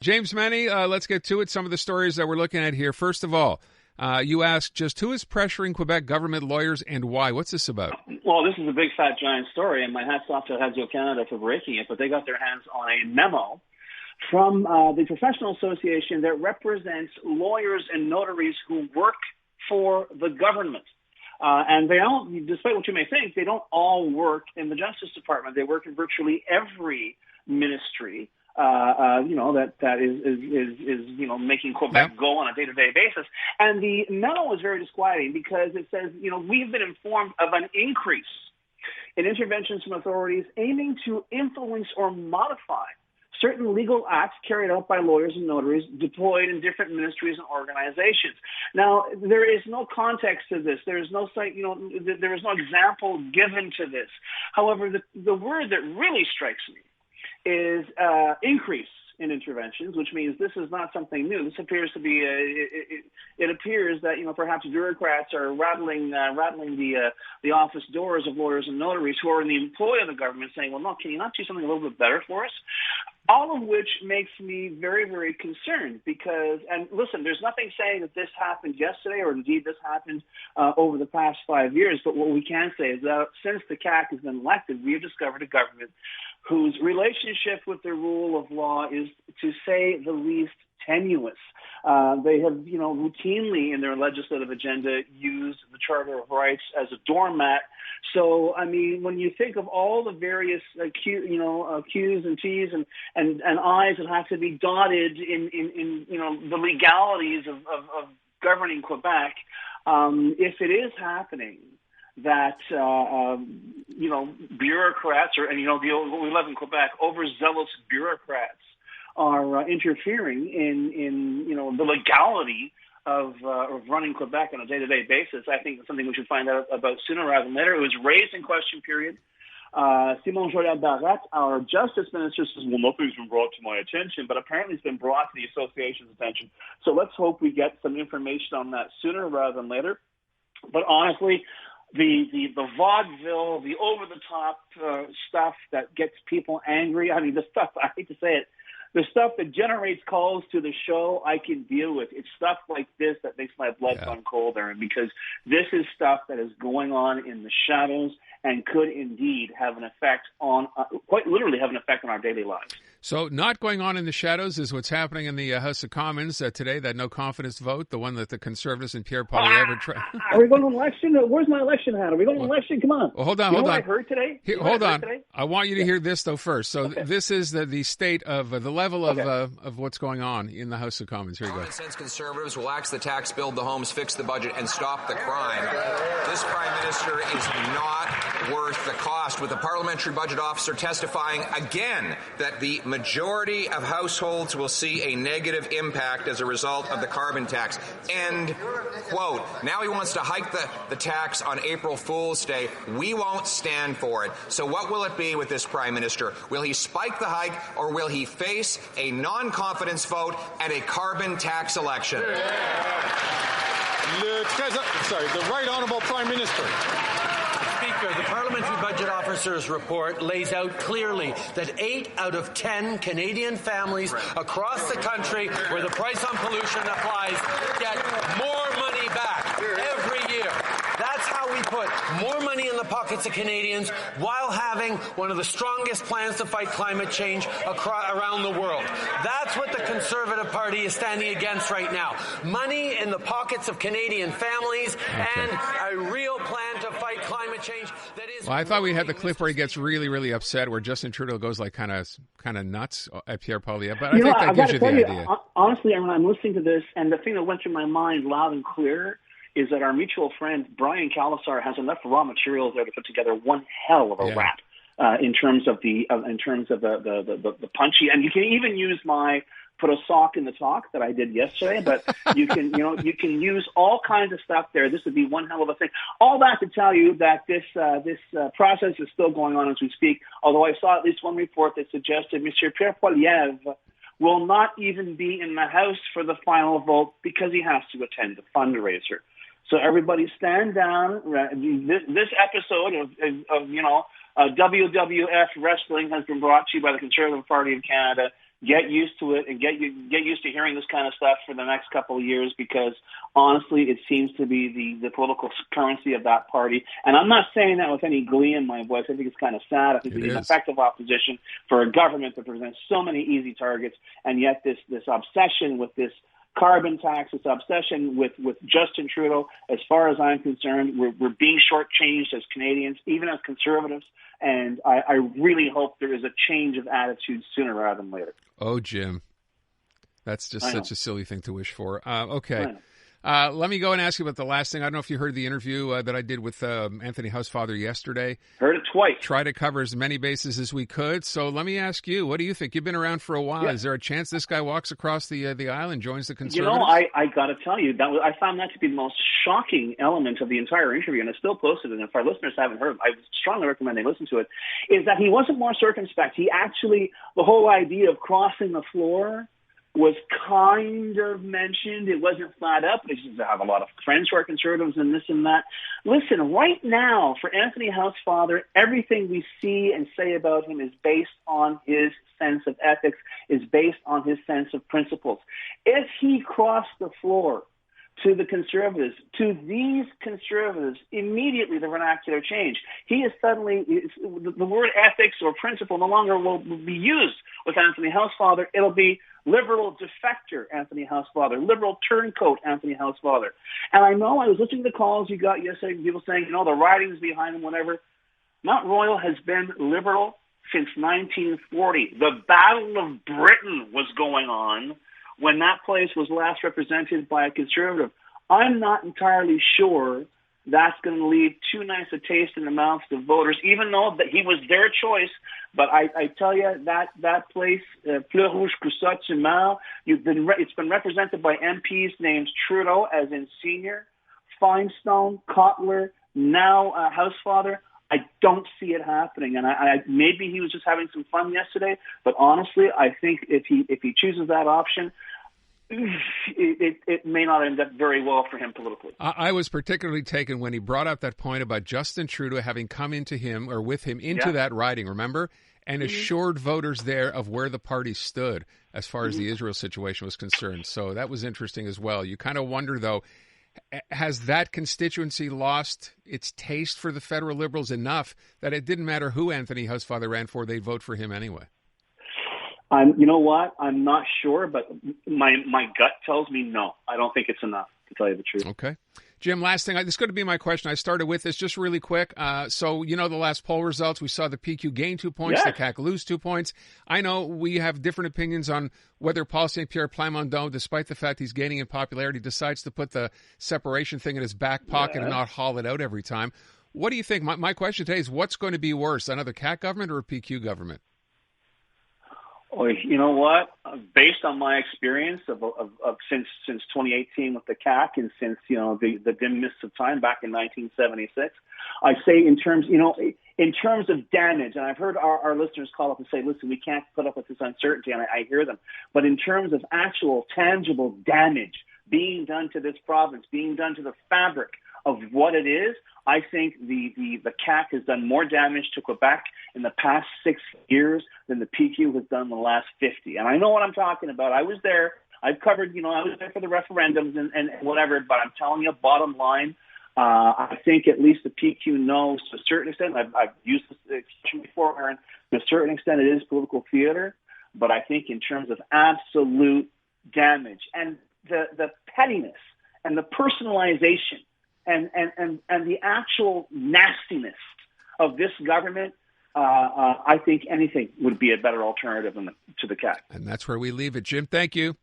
James Mennie, let's get to it. Some of the stories that we're looking at here. First of all, you asked just who is pressuring Quebec government lawyers and why? What's this about? Well, this is a big, fat, giant story, and my hat's off to Radio Canada for breaking it, but they got their hands on a memo from the professional association that represents lawyers and notaries who work for the government. And they don't, despite what you may think, they don't all work in the Justice Department. They work in virtually every ministry. That is making Quebec go on a day-to-day basis. And the memo is very disquieting because it says, we've been informed of an increase in interventions from authorities aiming to influence or modify certain legal acts carried out by lawyers and notaries deployed in different ministries and organizations. Now, there is no context to this. There is no there is no example given to this. However, the word that really strikes me is increase in interventions, which means this is not something new. This appears to be it appears that perhaps bureaucrats are rattling the office doors of lawyers and notaries who are in the employ of the government, saying, "Well, no, can you not do something a little bit better for us?" All of which makes me very, very concerned because, and listen, there's nothing saying that this happened yesterday or indeed this happened over the past 5 years. But what we can say is that since the CAQ has been elected, we have discovered a government whose relationship with the rule of law is, to say the least, tenuous. They have, routinely in their legislative agenda used the Charter of Rights as a doormat. So, I mean, when you think of all the various Q's and T's and I's that have to be dotted in the legalities of governing Quebec, if it is happening that bureaucrats we live in Quebec, overzealous bureaucrats are interfering in the legality of running Quebec on a day-to-day basis. I think it's something we should find out about sooner rather than later. It was raised in question period. Simon Jolyal-Barrette, our justice minister, says, well, nothing's been brought to my attention, but apparently it's been brought to the association's attention. So let's hope we get some information on that sooner rather than later. But honestly, the vaudeville, the over-the-top stuff that gets people angry, I mean, the stuff, I hate to say it, the stuff that generates calls to the show, I can deal with. It's stuff like this that makes my blood run cold, Aaron, because this is stuff that is going on in the shadows and could indeed have an effect on, quite literally have an effect on our daily lives. So not going on in the shadows is what's happening in the House of Commons today, that no confidence vote, the one that the Conservatives and Pierre Poilievre tried. Are we going to an election? Where's my election hat? Are we going to an election? Come on. Well, hold on. What I heard today? Hold on. I want you to hear this, though, first. So this is the state of the level of what's going on in the House of Commons. Here you go. Common sense Conservatives will axe the tax, build the homes, fix the budget, and stop the crime. This Prime Minister is not worth the cost, with the Parliamentary Budget Officer testifying again that the majority of households will see a negative impact as a result of the carbon tax. End quote. Now he wants to hike the tax on April Fool's Day. We won't stand for it. So what will it be with this Prime Minister? Will he spike the hike, or will he face a non-confidence vote at a carbon tax election? The Right Honourable Prime Minister. Speaker, the Parliamentary Budget Officer's report lays out clearly that 8 out of 10 Canadian families across the country where the price on pollution applies get more money back every year. That's how we put more money in the pockets of Canadians while having one of the strongest plans to fight climate change around the world. That's what the Conservative Party is standing against right now. Money in the pockets of Canadian families and a real plan to fight climate change that is... Well, I thought we had the clip where he gets really, really upset, where Justin Trudeau goes like kind of nuts at Pierre Poilievre. But I think that gives you the idea. Honestly, I'm listening to this, and the thing that went through my mind loud and clear is that our mutual friend Brian Calasar has enough raw materials there to put together one hell of a rap in terms of the punchy. And you can even use my put a sock in the talk that I did yesterday, but you can use all kinds of stuff there. This would be one hell of a thing. All that to tell you that this process is still going on as we speak. Although I saw at least one report that suggested Monsieur Pierre Poilievre will not even be in the House for the final vote because he has to attend the fundraiser. So everybody stand down. This episode of WWF Wrestling has been brought to you by the Conservative Party of Canada. get used to it and get used to hearing this kind of stuff for the next couple of years, because honestly, it seems to be the political currency of that party. And I'm not saying that with any glee in my voice. I think it's kind of sad. I think it's an effective opposition for a government that presents so many easy targets, and yet this obsession with this carbon tax, this obsession with Justin Trudeau, as far as I'm concerned, we're being shortchanged as Canadians, even as Conservatives, and I really hope there is a change of attitude sooner rather than later. Oh, Jim, that's just such a silly thing to wish for. Okay. Let me go and ask you about the last thing. I don't know if you heard the interview that I did with Anthony Housefather yesterday. Heard it twice. Try to cover as many bases as we could. So let me ask you, what do you think? You've been around for a while. Yeah. Is there a chance this guy walks across the aisle and joins the Conservatives? I got to tell you, I found that to be the most shocking element of the entire interview, and I still posted it. And if our listeners haven't heard, I strongly recommend they listen to it, is that he wasn't more circumspect. He actually, the whole idea of crossing the floor was kind of mentioned. It wasn't flat up. He says, I have a lot of friends who are Conservatives and this and that. Listen, right now, for Anthony Housefather, everything we see and say about him is based on his sense of ethics, is based on his sense of principles. If he crossed the floor to the Conservatives, to these Conservatives, immediately the vernacular change. He is suddenly, the word ethics or principle no longer will be used with Anthony Housefather. It'll be liberal defector Anthony Housefather, liberal turncoat Anthony Housefather. And I know I was listening to the calls you got yesterday, people saying, the writing's behind him, whatever. Mount Royal has been liberal since 1940. The Battle of Britain was going on when that place was last represented by a Conservative. I'm not entirely sure that's going to leave too nice a taste in the mouths of voters, even though that he was their choice. But I tell you, that place, Fleur Rouge Coussot, it's been represented by MPs named Trudeau, as in senior, Feinstein, Kotler, now Housefather. I don't see it happening, and I maybe he was just having some fun yesterday. But honestly, I think if he chooses that option, it may not end up very well for him politically. I was particularly taken when he brought up that point about Justin Trudeau having come into him or with him into that riding, remember, and assured voters there of where the party stood as far as the Israel situation was concerned. So that was interesting as well. You kind of wonder, though, has that constituency lost its taste for the federal Liberals enough that it didn't matter who Anthony Housefather ran for, they'd vote for him anyway? You know what? I'm not sure, but my gut tells me no. I don't think it's enough, to tell you the truth. Okay. Jim, last thing, this is going to be my question. I started with this just really quick. So, the last poll results, we saw the PQ gain 2 points, the CAQ lose 2 points. I know we have different opinions on whether Paul St. Pierre Plamondon, despite the fact he's gaining in popularity, decides to put the separation thing in his back pocket and not haul it out every time. What do you think? My question today is, what's going to be worse, another CAQ government or a PQ government? Oh, you know what? Based on my experience of since 2018 with the CAQ and since the dim mists of time back in 1976, I say in terms of damage, and I've heard our listeners call up and say, "Listen, we can't put up with this uncertainty," and I hear them. But in terms of actual tangible damage being done to this province, being done to the fabric of what it is, I think the CAQ has done more damage to Quebec in the past 6 years than the PQ has done in the last 50. And I know what I'm talking about. I was there. I've covered, I was there for the referendums and whatever, but I'm telling you, bottom line, I think at least the PQ knows to a certain extent. I've used this expression before, Aaron. To a certain extent, it is political theater. But I think in terms of absolute damage and the pettiness and the personalization and the actual nastiness of this government, I think anything would be a better alternative to the CAQ. And that's where we leave it. Jim, thank you.